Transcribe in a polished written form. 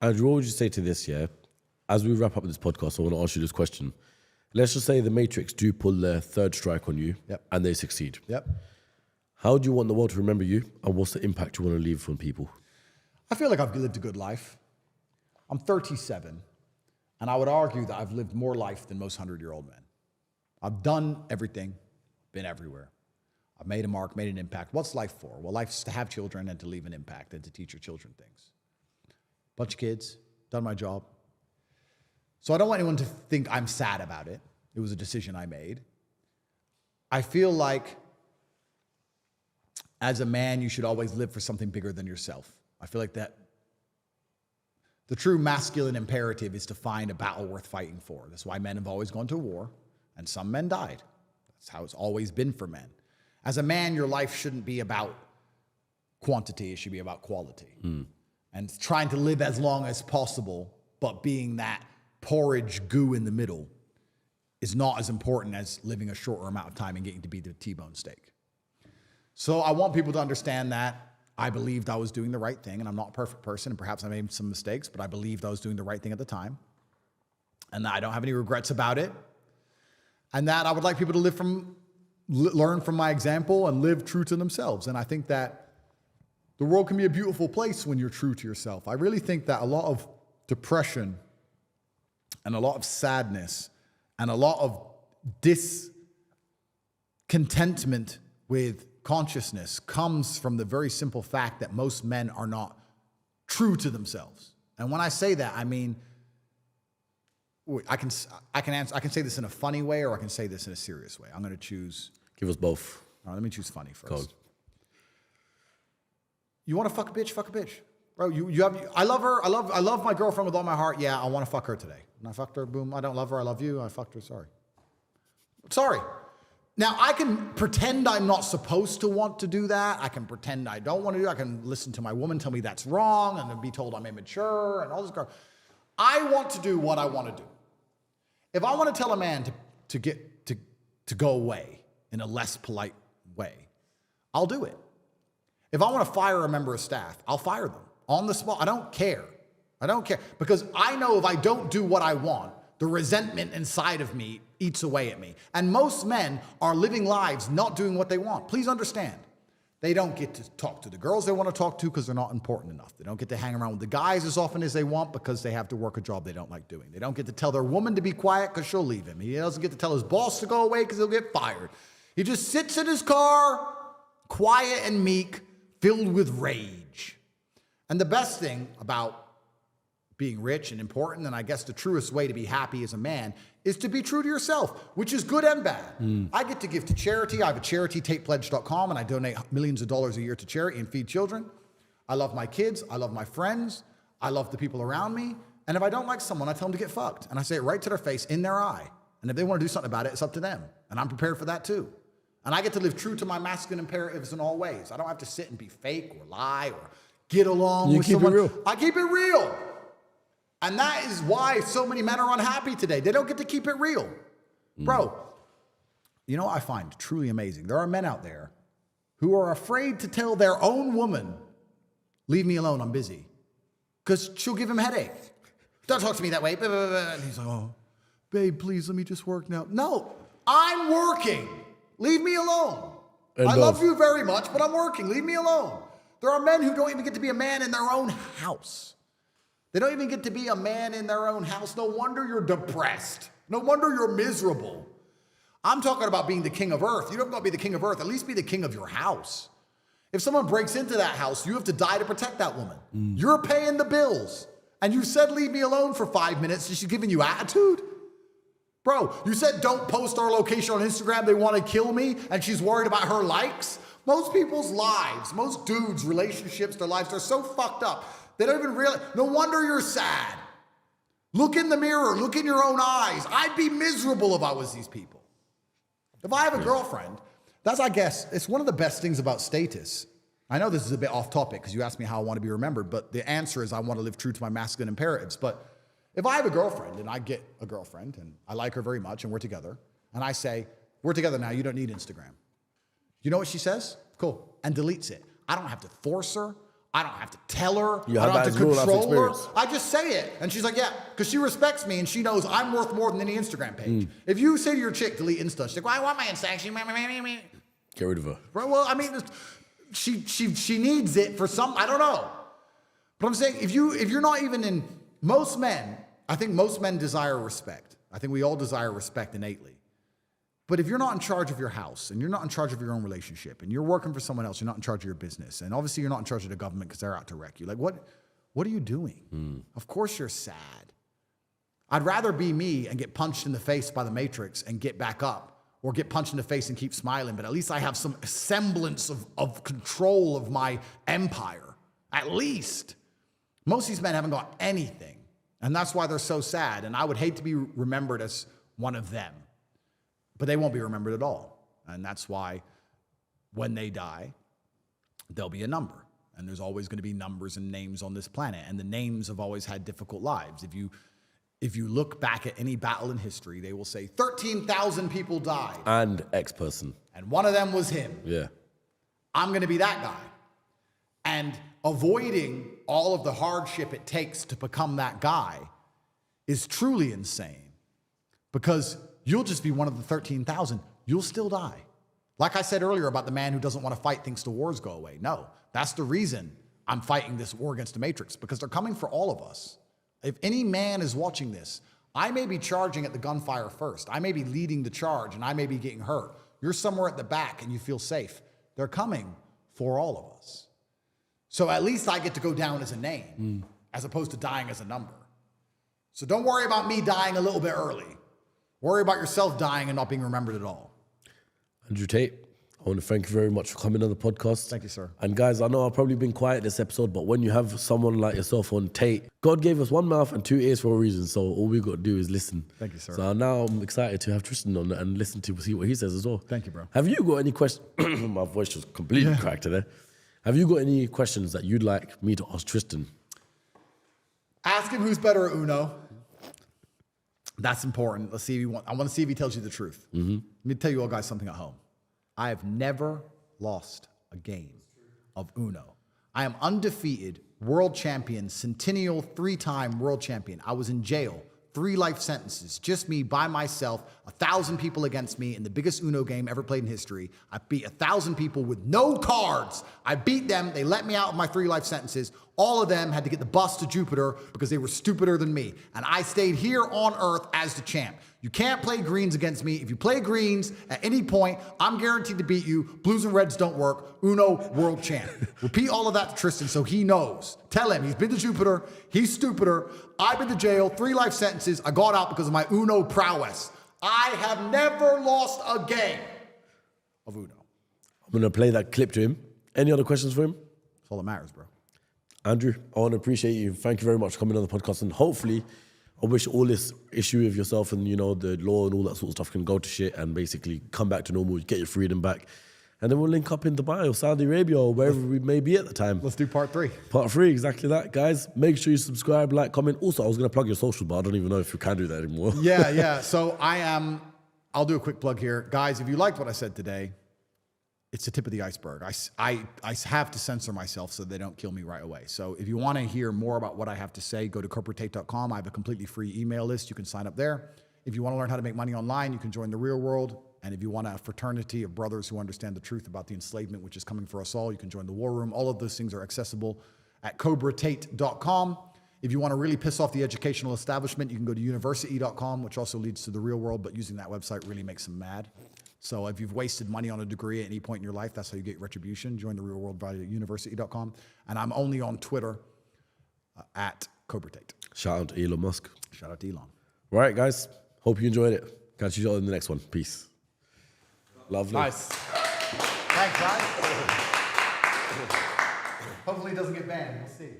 Andrew, what would you say to this, yeah? As we wrap up this podcast, I want to ask you this question. Let's just say the Matrix do pull their third strike on you and they succeed. Yep. How do you want the world to remember you, and what's the impact you want to leave on people? I feel like I've lived a good life. I'm 37, and I would argue that I've lived more life than most 100-year-old men. I've done everything, been everywhere. I've made a mark, made an impact. What's life for? Well, life's to have children and to leave an impact and to teach your children things. Bunch of kids, done my job. So I don't want anyone to think I'm sad about it. It was a decision I made. I feel like as a man, you should always live for something bigger than yourself. I feel like that the true masculine imperative is to find a battle worth fighting for. That's why men have always gone to war, and some men died. That's how it's always been for men. As a man, your life shouldn't be about quantity. It should be about quality. And trying to live as long as possible, but being that porridge goo in the middle is not as important as living a shorter amount of time and getting to be the T-bone steak. So I want people to understand that I believed I was doing the right thing, and I'm not a perfect person, and perhaps I made some mistakes, but I believed I was doing the right thing at the time, and that I don't have any regrets about it, and that I would like people to learn from my example and live true to themselves. And I think that the world can be a beautiful place when you're true to yourself. I really think that a lot of depression and a lot of sadness and a lot of discontentment with consciousness comes from the very simple fact that most men are not true to themselves. And when I say that, I mean, I can say this in a funny way, or I can say this in a serious way. I'm going to choose. Give us both. All right, let me choose funny first. Go on. You want to fuck a bitch? Fuck a bitch, bro. I love her. I love my girlfriend with all my heart. Yeah, I want to fuck her today. And I fucked her. Boom. I don't love her. I love you. I fucked her. Sorry. Now, I can pretend I'm not supposed to want to do that. I can pretend I don't want to do it. I can listen to my woman tell me that's wrong and then be told I'm immature and all this garbage. I want to do what I want to do. If I want to tell a man to go away in a less polite way, I'll do it. If I want to fire a member of staff, I'll fire them on the spot. I don't care. Because I know if I don't do what I want, the resentment inside of me eats away at me. And most men are living lives not doing what they want. Please understand. They don't get to talk to the girls they want to talk to because they're not important enough. They don't get to hang around with the guys as often as they want because they have to work a job they don't like doing. They don't get to tell their woman to be quiet because she'll leave him. He doesn't get to tell his boss to go away because he'll get fired. He just sits in his car, quiet and meek, filled with rage. And the best thing about being rich and important, and I guess the truest way to be happy as a man, is to be true to yourself, which is good and bad. I get to give to charity. I have a charity, TatePledge.com, and I donate millions of dollars a year to charity and feed children. I love my kids. I love my friends. I love the people around me. And if I don't like someone, I tell them to get fucked. And I say it right to their face, in their eye. And if they want to do something about it, it's up to them. And I'm prepared for that too. And I get to live true to my masculine imperatives in all ways. I don't have to sit and be fake or lie or get along with someone. You keep it real. I keep it real. And that is why so many men are unhappy today. They don't get to keep it real. Bro, you know what I find truly amazing? There are men out there who are afraid to tell their own woman, leave me alone, I'm busy. Because she'll give him a headache. Don't talk to me that way. And he's like, oh, babe, please let me just work now. No, I'm working. Leave me alone. I love you very much, but I'm working. Leave me alone. There are men who don't even get to be a man in their own house. They don't even get to be a man in their own house. No wonder you're depressed. No wonder you're miserable. I'm talking about being the king of earth. You don't got to be the king of earth. At least be the king of your house. If someone breaks into that house, you have to die to protect that woman. You're paying the bills. And you said, leave me alone for 5 minutes. And she's giving you attitude? Bro, you said don't post our location on Instagram. They want to kill me. And she's worried about her likes. Most people's lives, most dudes' relationships, their lives, they're so fucked up. They don't even realize. No wonder you're sad. Look in the mirror. Look in your own eyes. I'd be miserable if I was these people. If I have a girlfriend, that's, I guess, it's one of the best things about status. I know this is a bit off topic because you asked me how I want to be remembered, but the answer is I want to live true to my masculine imperatives. But if I have a girlfriend and I get a girlfriend and I like her very much and we're together, and I say, we're together now, you don't need Instagram. You know what she says? Cool. And deletes it. I don't have to force her. I don't have to tell her. You I don't have have that to as real life control her. experience. I just say it. And she's like, yeah, because she respects me and she knows I'm worth more than any Instagram page. If you say to your chick, delete Insta, she's like, well, I want my Insta. Get rid of her. Right, well, I mean, she needs it for some, I don't know. But I'm saying, if you're not even in, most men, I think most men desire respect. I think we all desire respect innately. But if you're not in charge of your house and you're not in charge of your own relationship and you're working for someone else, you're not in charge of your business. And obviously you're not in charge of the government because they're out to wreck you. Like, what are you doing? Of course you're sad. I'd rather be me and get punched in the face by the Matrix and get back up, or get punched in the face and keep smiling, but at least I have some semblance of control of my empire. At least. Most of these men haven't got anything. And that's why they're so sad. And I would hate to be remembered as one of them. But they won't be remembered at all. And that's why when they die, there'll be a number. And there's always going to be numbers and names on this planet. And the names have always had difficult lives. If you look back at any battle in history, they will say 13,000 people died. And X person. And one of them was him. Yeah. I'm going to be that guy. And avoiding all of the hardship it takes to become that guy is truly insane. Because you'll just be one of the 13,000. You'll still die. Like I said earlier about the man who doesn't want to fight thinks the wars go away. No, that's the reason I'm fighting this war against the Matrix, because they're coming for all of us. If any man is watching this, I may be charging at the gunfire first. I may be leading the charge and I may be getting hurt. You're somewhere at the back and you feel safe. They're coming for all of us. So at least I get to go down as a name as opposed to dying as a number. So don't worry about me dying a little bit early. Worry about yourself dying and not being remembered at all. Andrew Tate, I want to thank you very much for coming on the podcast. Thank you, sir. And guys, I know I've probably been quiet this episode, but when you have someone like yourself on Tate, God gave us one mouth and two ears for a reason, so all we've got to do is listen. Thank you, sir. So now I'm excited to have Tristan on and listen to see what he says as well. Thank you, bro. Have you got any questions? My voice just completely cracked today. Have you got any questions that you'd like me to ask Tristan? Ask him who's better at Uno. That's important. Let's see if I want to see if he tells you the truth. Let me tell you all guys something at home. I have never lost a game of Uno. I am undefeated, world champion, centennial, 3-time world champion. I was in jail, 3 life sentences, just me by myself, 1,000 people against me in the biggest Uno game ever played in history. I beat 1,000 people with no cards. I beat them. They let me out of my 3 life sentences. All of them had to get the bus to Jupiter because they were stupider than me. And I stayed here on Earth as the champ. You can't play greens against me. If you play greens at any point, I'm guaranteed to beat you. Blues and reds don't work. Uno, world champ. Repeat all of that to Tristan so he knows. Tell him he's been to Jupiter. He's stupider. I've been to jail, 3 life sentences. I got out because of my Uno prowess. I have never lost a game of Uno. I'm going to play that clip to him. Any other questions for him? That's all that matters, bro. Andrew, I want to appreciate you. Thank you very much for coming on the podcast. And hopefully, I wish all this issue of yourself and, you know, the law and all that sort of stuff can go to shit and basically come back to normal, get your freedom back. And then we'll link up in Dubai or Saudi Arabia or wherever we may be at the time. Let's do part 3. Part 3, exactly that. Guys, make sure you subscribe, like, comment. Also, I was going to plug your social, but I don't even know if you can do that anymore. Yeah. So I'll do a quick plug here. Guys, if you liked what I said today, it's the tip of the iceberg. I have to censor myself so they don't kill me right away. So if you want to hear more about what I have to say, go to corporatate.com. I have a completely free email list. You can sign up there. If you want to learn how to make money online, you can join the real world. And if you want a fraternity of brothers who understand the truth about the enslavement, which is coming for us all, you can join the war room. All of those things are accessible at cobratate.com. If you want to really piss off the educational establishment, you can go to university.com, which also leads to the real world, but using that website really makes them mad. So if you've wasted money on a degree at any point in your life, that's how you get retribution. Join the real world via university.com. And I'm only on Twitter at cobratate. Shout out to Elon Musk. Shout out to Elon. All right, guys. Hope you enjoyed it. Catch you all in the next one. Peace. Lovely. Nice. Thanks, guys. Hopefully it doesn't get banned. We'll see.